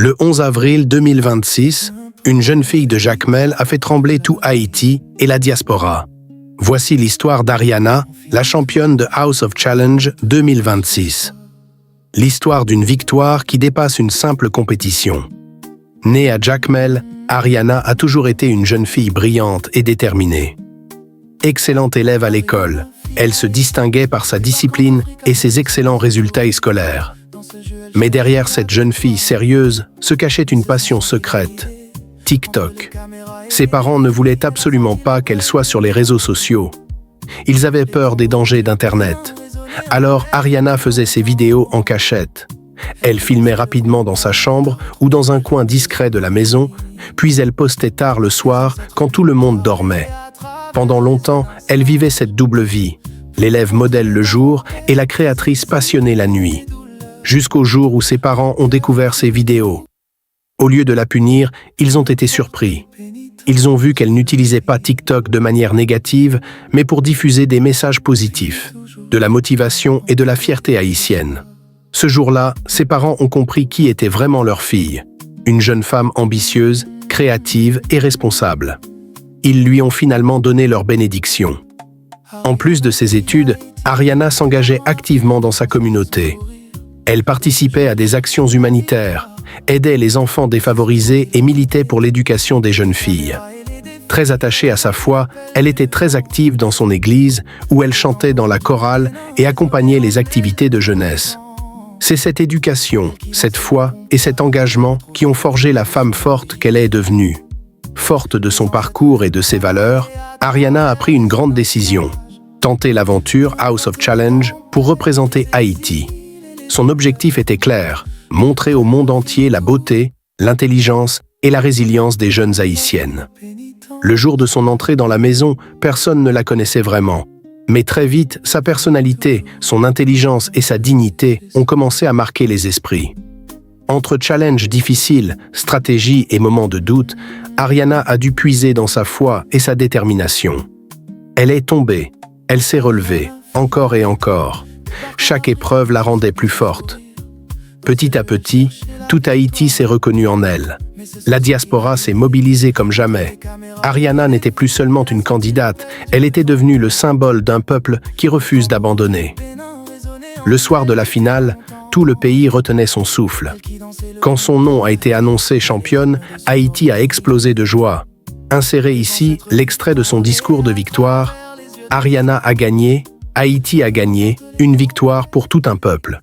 Le 11 avril 2026, une jeune fille de Jacmel a fait trembler tout Haïti et la diaspora. Voici l'histoire d'Ariana, la championne de House of Challenge 2026. L'histoire d'une victoire qui dépasse une simple compétition. Née à Jacmel, Ariana a toujours été une jeune fille brillante et déterminée. Excellente élève à l'école, elle se distinguait par sa discipline et ses excellents résultats scolaires. Mais derrière cette jeune fille sérieuse se cachait une passion secrète, TikTok. Ses parents ne voulaient absolument pas qu'elle soit sur les réseaux sociaux. Ils avaient peur des dangers d'Internet. Alors Ariana faisait ses vidéos en cachette. Elle filmait rapidement dans sa chambre ou dans un coin discret de la maison, puis elle postait tard le soir quand tout le monde dormait. Pendant longtemps, elle vivait cette double vie, l'élève modèle le jour et la créatrice passionnée la nuit. Jusqu'au jour où ses parents ont découvert ses vidéos. Au lieu de la punir, ils ont été surpris. Ils ont vu qu'elle n'utilisait pas TikTok de manière négative, mais pour diffuser des messages positifs, de la motivation et de la fierté haïtienne. Ce jour-là, ses parents ont compris qui était vraiment leur fille, une jeune femme ambitieuse, créative et responsable. Ils lui ont finalement donné leur bénédiction. En plus de ses études, Ariana s'engageait activement dans sa communauté. Elle participait à des actions humanitaires, aidait les enfants défavorisés et militait pour l'éducation des jeunes filles. Très attachée à sa foi, elle était très active dans son église, où elle chantait dans la chorale et accompagnait les activités de jeunesse. C'est cette éducation, cette foi et cet engagement qui ont forgé la femme forte qu'elle est devenue. Forte de son parcours et de ses valeurs, Ariana a pris une grande décision, tenter l'aventure House of Challenge pour représenter Haïti. Son objectif était clair, montrer au monde entier la beauté, l'intelligence et la résilience des jeunes haïtiennes. Le jour de son entrée dans la maison, personne ne la connaissait vraiment. Mais très vite, sa personnalité, son intelligence et sa dignité ont commencé à marquer les esprits. Entre challenges difficiles, stratégies et moments de doute, Ariana a dû puiser dans sa foi et sa détermination. Elle est tombée, elle s'est relevée, encore et encore. Chaque épreuve la rendait plus forte. Petit à petit, tout Haïti s'est reconnu en elle. La diaspora s'est mobilisée comme jamais. Ariana n'était plus seulement une candidate, elle était devenue le symbole d'un peuple qui refuse d'abandonner. Le soir de la finale, tout le pays retenait son souffle. Quand son nom a été annoncé championne, Haïti a explosé de joie. Inséré ici l'extrait de son discours de victoire, Ariana a gagné, Haïti a gagné, une victoire pour tout un peuple.